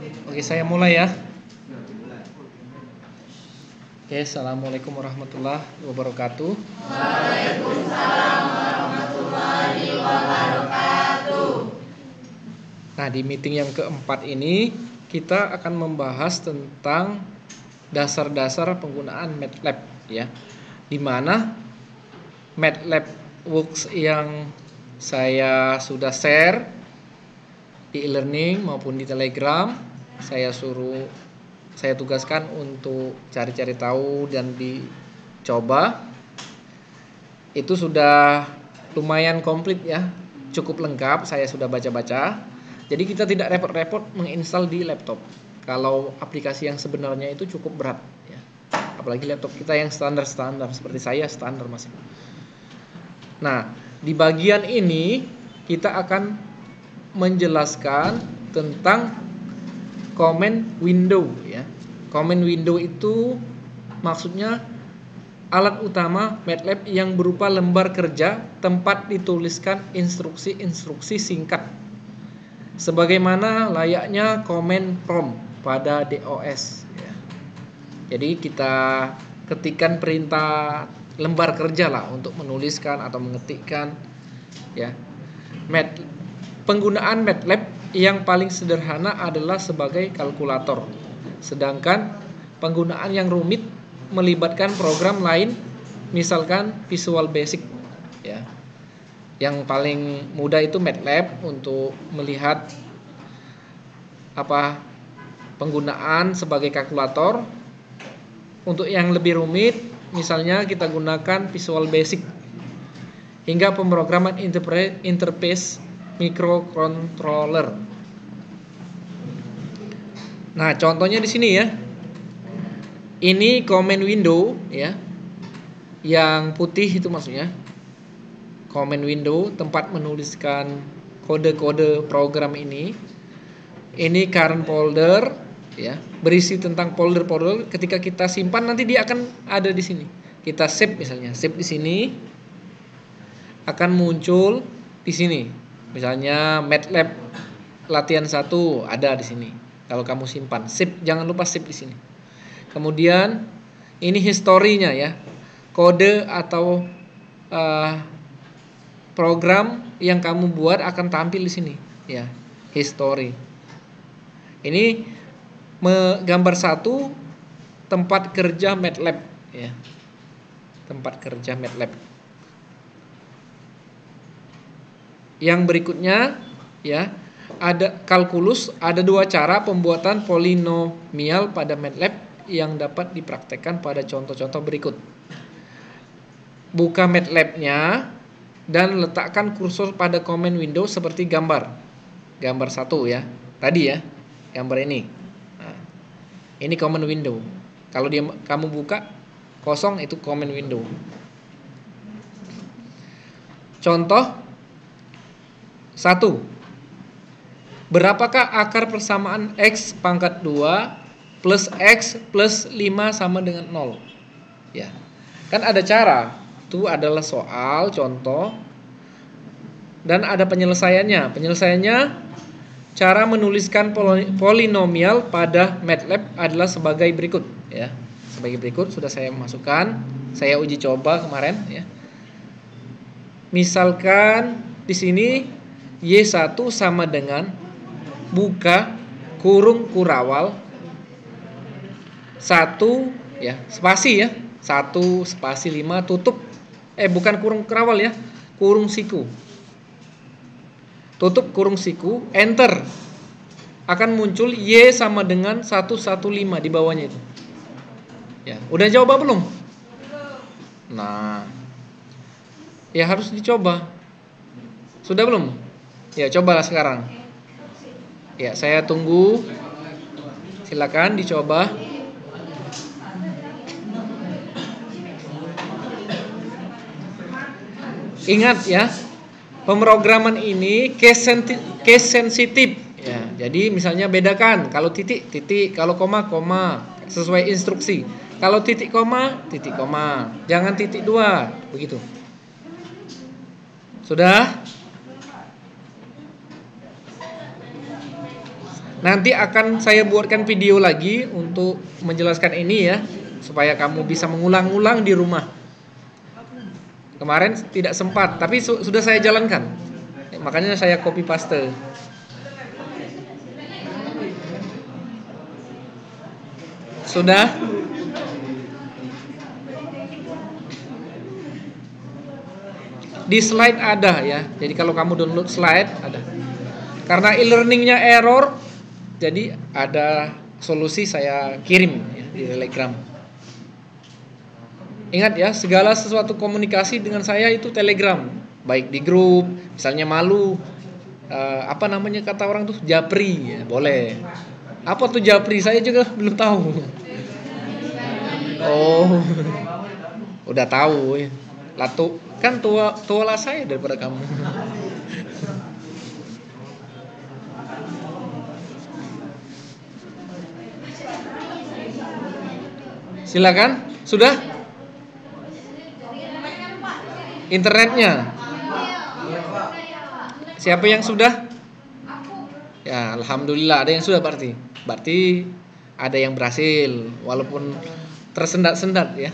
Oke, saya mulai ya. Oke, assalamualaikum warahmatullahi wabarakatuh. Waalaikumsalam warahmatullahi wabarakatuh. Nah, di meeting yang keempat ini kita akan membahas tentang dasar-dasar penggunaan MATLAB ya. Di mana MATLAB Works yang saya sudah share di e-learning maupun di Telegram, saya tugaskan untuk cari-cari tahu dan dicoba. Itu sudah lumayan komplit ya, cukup lengkap, saya sudah baca-baca. Jadi kita tidak repot-repot menginstal di laptop. Kalau aplikasi yang sebenarnya itu cukup berat ya. Apalagi laptop kita yang standar-standar, seperti saya standar masih. Nah, di bagian ini kita akan menjelaskan tentang command window ya. Command window itu maksudnya alat utama MATLAB yang berupa lembar kerja tempat dituliskan instruksi-instruksi singkat, sebagaimana layaknya command prompt pada DOS ya. Jadi kita ketikkan perintah lembar kerja lah untuk menuliskan atau mengetikkan ya. Penggunaan MATLAB yang paling sederhana adalah sebagai kalkulator, sedangkan penggunaan yang rumit melibatkan program lain, misalkan Visual Basic ya. Yang paling mudah itu MATLAB untuk melihat penggunaan sebagai kalkulator. Untuk yang lebih rumit, misalnya kita gunakan Visual Basic hingga pemrograman interface microcontroller. Nah, contohnya di sini ya. Ini command window ya. Yang putih itu maksudnya command window, tempat menuliskan kode-kode program ini. Ini current folder ya, berisi tentang folder-folder. Ketika kita simpan nanti dia akan ada di sini. Kita save misalnya, save di sini akan muncul di sini. Misalnya MATLAB latihan 1 ada di sini. Kalau kamu simpan, save, jangan lupa save di sini. Kemudian ini historinya ya. Kode atau program yang kamu buat akan tampil di sini ya, history. Ini gambar 1 tempat kerja MATLAB ya. Tempat kerja MATLAB. Yang berikutnya ya, ada kalkulus, ada 2 cara pembuatan polinomial pada MATLAB yang dapat dipraktekkan pada contoh-contoh berikut. Buka MATLAB-nya dan letakkan kursor pada command window seperti gambar 1 ya. Tadi ya, gambar ini. Nah, ini command window. Kalau kamu buka kosong, itu command window. Contoh 1. Berapakah akar persamaan X pangkat 2 plus X plus 5 sama dengan 0? Ya. Kan ada cara. Itu adalah soal, contoh. Dan ada penyelesaiannya. Penyelesaiannya, cara menuliskan polinomial pada MATLAB adalah sebagai berikut ya. Sebagai berikut sudah saya masukkan. Saya uji coba kemarin ya. Misalkan di sini Y1 sama dengan buka kurung kurawal 1 ya, spasi ya, 1 spasi 5 tutup bukan kurung kurawal ya, kurung siku. Tutup kurung siku, enter. Akan muncul Y sama dengan 115 di bawahnya itu. Ya, udah coba belum? Nah, ya harus dicoba. Sudah belum? Ya, cobalah sekarang. Ya, saya tunggu. Silakan dicoba. Ingat ya, pemrograman ini case sensitif ya. Jadi misalnya bedakan kalau titik, kalau koma, sesuai instruksi. Kalau titik koma, jangan titik 2, begitu. Sudah? Nanti akan saya buatkan video lagi untuk menjelaskan ini ya, supaya kamu bisa mengulang-ulang di rumah. Kemarin tidak sempat, tapi sudah saya jalankan. Makanya saya copy paste. Sudah? Di slide ada ya. Jadi kalau kamu download slide ada. Karena e-learningnya error, jadi ada solusi saya kirim ya, di Telegram. Ingat ya, segala sesuatu komunikasi dengan saya itu Telegram. Baik di grup, misalnya malu, apa namanya kata orang tuh, japri ya, boleh. Apa tuh japri? Saya juga belum tahu. Oh, udah tahu ya. Latu kan tua lah saya daripada kamu. Silakan, sudah? Internetnya? Siapa yang sudah? Ya, alhamdulillah ada yang sudah berarti. Berarti ada yang berhasil, walaupun tersendat-sendat ya.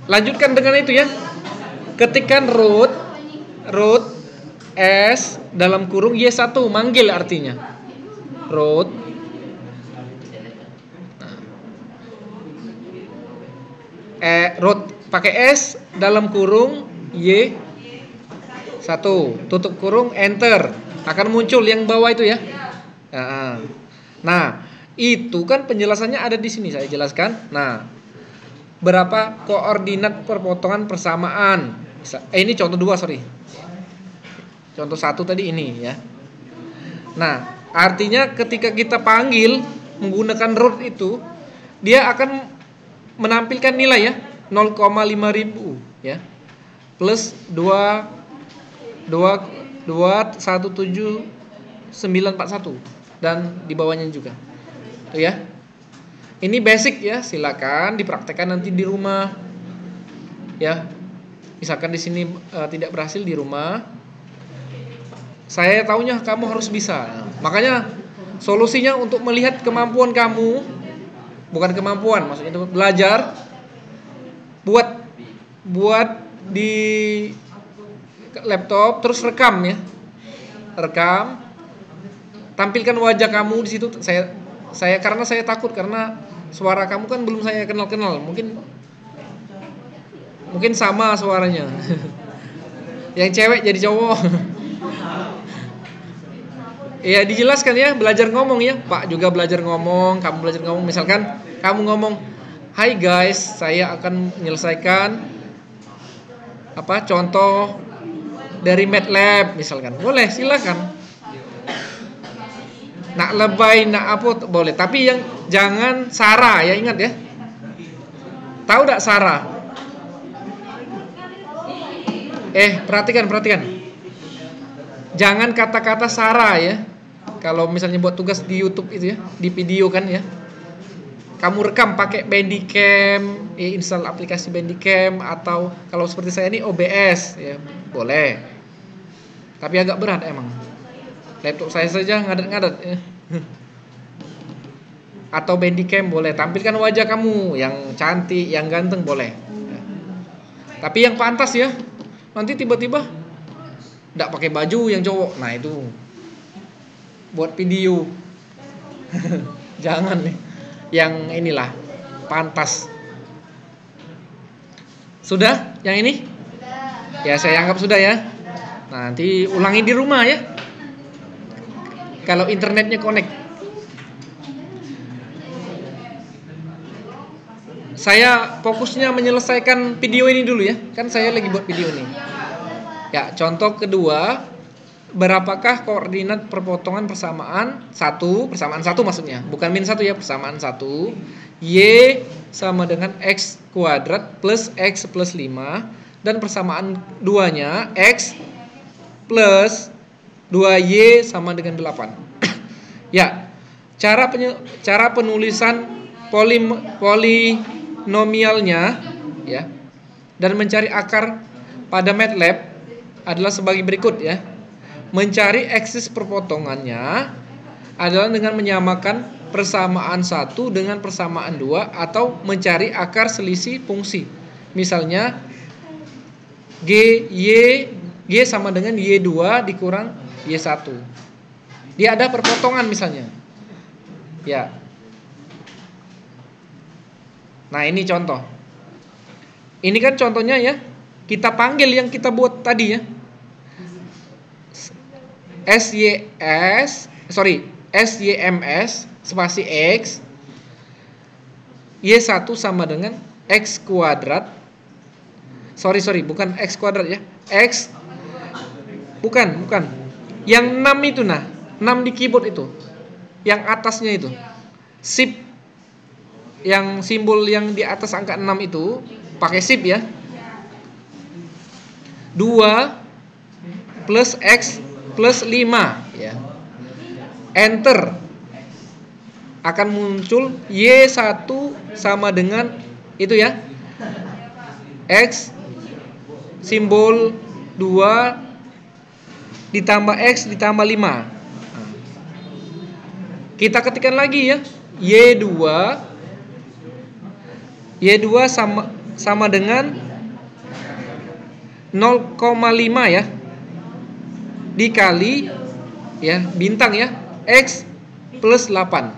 Lanjutkan dengan itu ya. Ketikkan root S dalam kurung Y1, manggil artinya. Root root pakai S dalam kurung Y1, tutup kurung, enter, akan muncul yang bawah itu ya. Nah, itu kan penjelasannya ada di sini, saya jelaskan. Nah, berapa koordinat perpotongan persamaan? Ini contoh 2, sorry. Contoh 1 tadi ini ya. Nah, artinya ketika kita panggil menggunakan root itu, dia akan menampilkan nilai ya, 0,5000 ya, plus 21791 dan di bawahnya juga tuh ya. Ini basic ya, silakan dipraktekkan nanti di rumah ya. Misalkan di sini tidak berhasil di rumah, saya tahunya kamu harus bisa. Makanya solusinya untuk melihat kemampuan kamu, bukan kemampuan, maksudnya itu belajar, buat di laptop, terus rekam ya, rekam, tampilkan wajah kamu di situ. Saya karena saya takut, karena suara kamu kan belum saya kenal, mungkin sama suaranya. Yang cewek jadi cowok. Ya dijelaskan ya, belajar ngomong ya. Pak juga belajar ngomong, kamu belajar ngomong. Misalkan kamu ngomong, "Hai guys, saya akan menyelesaikan contoh dari MATLAB," misalkan. Boleh, silakan. Nak lebay, nak apa boleh, tapi yang jangan sara ya, ingat ya. Tahu enggak sara? Perhatikan. Jangan kata-kata sara ya. Kalau misalnya buat tugas di YouTube itu ya, di video kan ya. Kamu rekam pakai Bandicam, install aplikasi Bandicam, atau kalau seperti saya ini OBS ya, boleh. Tapi agak berat emang. Laptop saya saja ngadat-ngadat ya. Atau Bandicam boleh, tampilkan wajah kamu yang cantik, yang ganteng boleh ya. Tapi yang pantas ya. Nanti tiba-tiba enggak pakai baju yang cowok. Nah, itu buat video. Jangan nih. Yang inilah pantas. Sudah? Yang ini? Ya, saya anggap sudah ya. Nah, nanti ulangi di rumah ya. Kalau internetnya connect. Saya fokusnya menyelesaikan video ini dulu ya. Kan saya lagi buat video nih. Ya, contoh kedua, berapakah koordinat perpotongan persamaan 1 maksudnya, bukan min 1 ya, persamaan 1, Y sama dengan X kuadrat plus X plus 5, dan persamaan 2-nya X plus 2Y sama dengan 8. Ya, cara penulisan polinomialnya ya, dan mencari akar pada MATLAB adalah sebagai berikut ya. Mencari eksis perpotongannya, adalah dengan menyamakan persamaan 1 dengan persamaan 2 atau mencari akar selisih fungsi. Misalnya G sama dengan Y2 dikurang Y1. Dia ada perpotongan misalnya. Ya. Nah, ini contoh. Ini kan contohnya ya. Kita panggil yang kita buat tadi ya. SYMS spasi X Y1 sama dengan X kuadrat. Sorry, bukan X kuadrat ya. X bukan. Yang 6 itu 6 di keyboard itu. Yang atasnya itu. Shift yang simbol yang di atas angka 6 itu pakai shift ya. 2 plus X plus 5 ya. Enter. Akan muncul Y1 sama dengan itu ya. X simbol 2 ditambah X ditambah 5. Kita ketikkan lagi ya. Y2 sama dengan 0,5 ya. Dikali ya, bintang ya, X plus 8.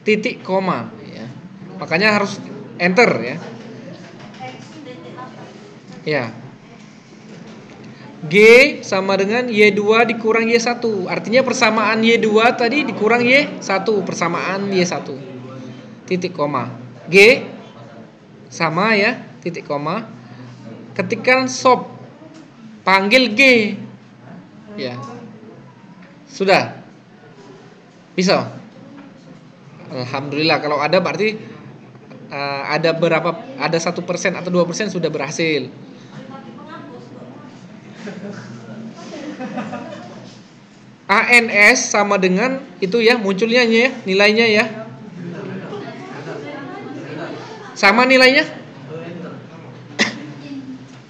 Titik koma ya. Makanya harus enter ya. Ya. G sama dengan Y2 dikurang Y1. Artinya persamaan Y2 tadi dikurang Y1, persamaan Y1. Titik koma. G sama ya, titik koma. Ketikkan shop. Panggil G. Ya. Sudah. Bisa. Alhamdulillah, kalau ada berarti ada 1% atau 2% sudah berhasil. ANS sama dengan itu ya, munculnya ya, nilainya ya. Sama nilainya?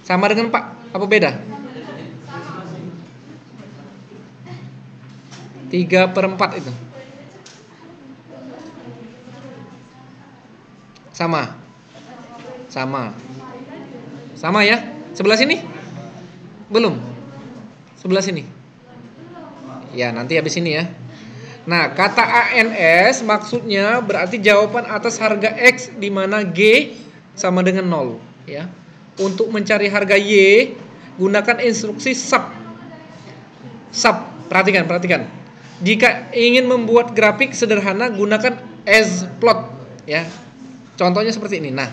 Sama dengan Pak? Apa beda? 3/4 itu. Sama ya. Sebelah sini? Belum. Sebelah sini. Ya, nanti habis ini ya. Nah, kata ANS maksudnya berarti jawaban atas harga X di mana G sama dengan 0 ya. Untuk mencari harga Y, gunakan instruksi sub. Perhatikan. Jika ingin membuat grafik sederhana, gunakan splot ya. Contohnya seperti ini. Nah,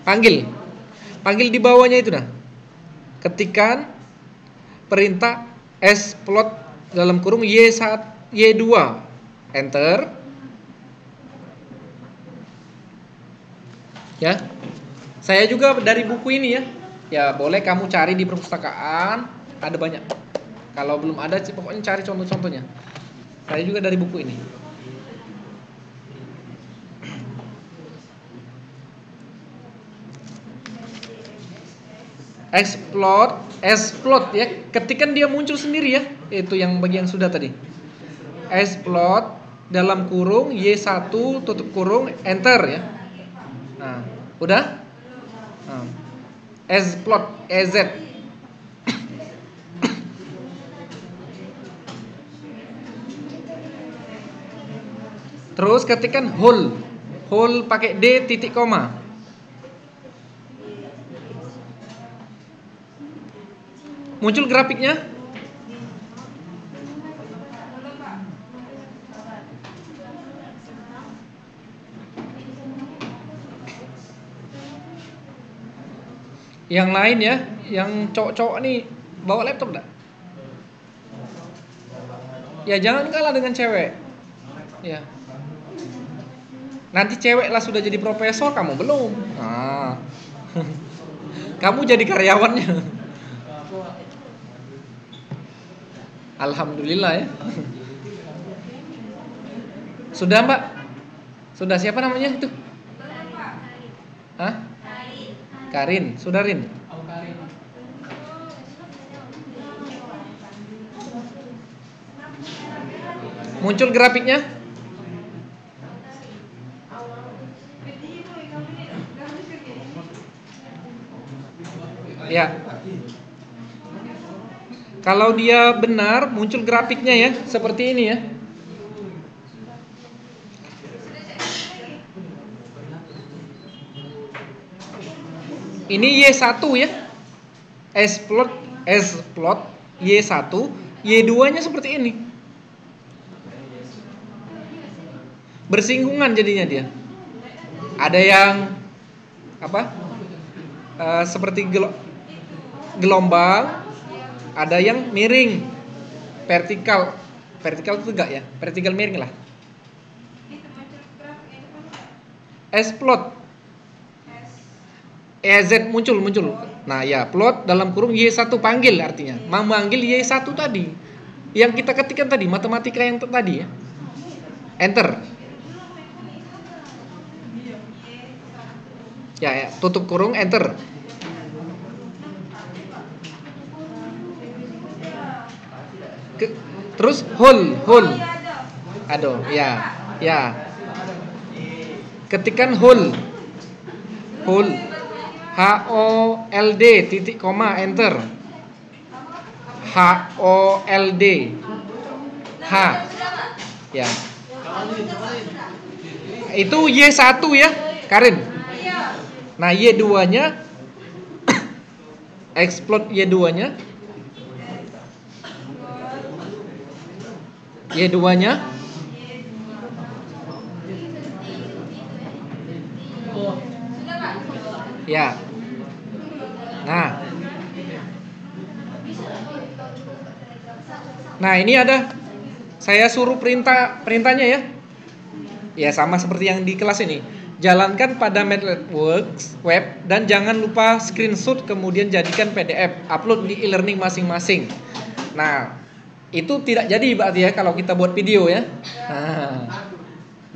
panggil di bawahnya itu ketikkan perintah splot dalam kurung Y2, enter ya. Saya juga dari buku ini ya. Ya, boleh kamu cari di perpustakaan, ada banyak. Kalau belum ada, pokoknya cari contoh-contohnya. Saya juga dari buku ini. Splot ya, ketikkan dia muncul sendiri ya. Itu yang bagian sudah tadi. Splot dalam kurung Y1 tutup kurung, enter ya. Nah, udah? Splot EZ. Terus ketikkan whole pakai D titik koma. Muncul grafiknya. Yang lain ya, yang cowok-cowok nih bawa laptop enggak? Ya jangan kalah dengan cewek. Ya. Nanti cewek lah sudah jadi profesor, kamu belum. Nah. Kamu jadi karyawannya. Alhamdulillah ya. Sudah Mbak? Sudah, siapa namanya itu? Hah? Karin, sudah Rin? Muncul grafiknya? Ya. Kalau dia benar, muncul grafiknya ya, seperti ini ya. Ini Y1 ya. S-plot Y1, Y2-nya seperti ini. Bersinggungan jadinya dia. Ada yang apa? Seperti gelombang, ada yang miring, vertikal itu enggak ya, vertikal miring lah. S-plot, EZ muncul. Nah ya, plot dalam kurung Y1 panggil artinya, memanggil Y1 tadi, yang kita ketikkan tadi, matematika yang tadi ya. Enter. Ya, tutup kurung, enter. Terus hold. Aduh, ya. Ketikkan hold. HOLD titik koma, enter. HOLD. H. Ya. Itu Y1 ya, Karin. Nah, Y2-nya explode Y2-nya. Y2-nya ya. Nah, ini ada saya suruh perintahnya ya. Ya, sama seperti yang di kelas ini. Jalankan pada MATLabWorks web dan jangan lupa screenshot kemudian jadikan PDF, upload di e-learning masing-masing. Nah, itu tidak jadi berarti ya kalau kita buat video ya.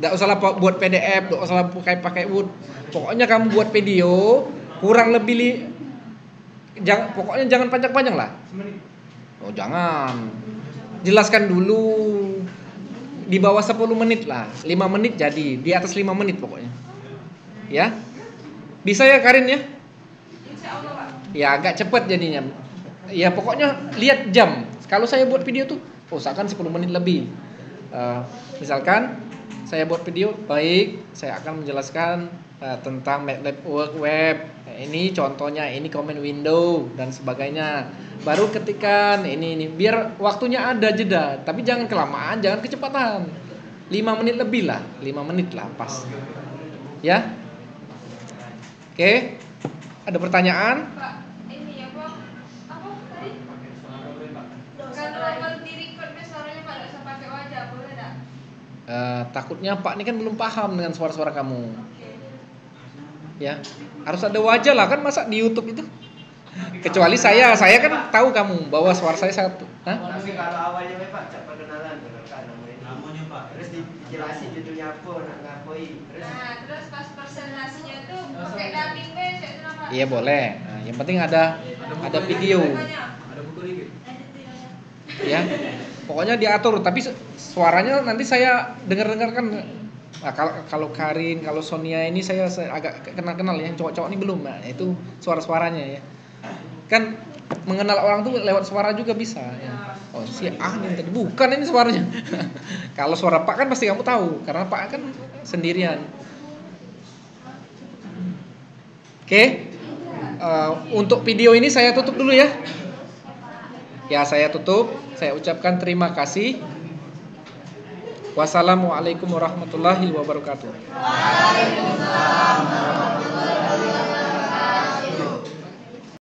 Nggak usah buat PDF, nggak usah pakai Word. Pokoknya kamu buat video kurang lebih pokoknya jangan panjang-panjang lah. Oh, jangan. Jelaskan dulu di bawah 10 menit lah. 5 menit jadi, di atas 5 menit pokoknya. Ya. Bisa ya Karin ya? Ya agak cepat jadinya. Ya pokoknya lihat jam. Kalau saya buat video tuh usahakan 10 menit lebih. Misalkan saya buat video, baik, saya akan menjelaskan tentang MATLabWorks web. Ini contohnya, ini comment window dan sebagainya. Baru ketikkan ini biar waktunya ada jeda, tapi jangan kelamaan, jangan kecepatan. 5 menit lebih lah, 5 menit lah pas. Ya. Oke. Ada pertanyaan? Pak, ini ya Pak. Apa tadi? Kalau di recordnya suaranya Pak nggak usah pakai wajah, boleh nggak? Takutnya Pak ini kan belum paham dengan suara-suara kamu. Ya, harus ada wajah lah kan, masa di YouTube itu. Kecuali saya kan tahu kamu bahwa suara saya satu. Tapi kalau awalnya Pak cak perkenalan namanya Pak. Terus dijelasin judulnya apa, nak ngapoi. Terus pas presentasinya tuh pakai dubbing base itu Pak. Iya boleh. Nah, yang penting ada video. Ada buku dikit. Ya. Pokoknya diatur, tapi suaranya nanti saya dengar-dengarkan. Nah, kalau Karin, kalau Sonia ini saya agak kenal ya, yang cowok-cowok ini belum. Nah, itu suara-suaranya ya. Kan mengenal orang tuh lewat suara juga bisa ya. Oh, si ini tadi bukan ini suaranya. Kalau suara Pak kan pasti kamu tahu karena Pak kan sendirian. Oke. Untuk video ini saya tutup dulu ya. Ya, saya tutup. Saya ucapkan terima kasih. Wassalamualaikum warahmatullahi wabarakatuh. Waalaikumsalam warahmatullahi wabarakatuh.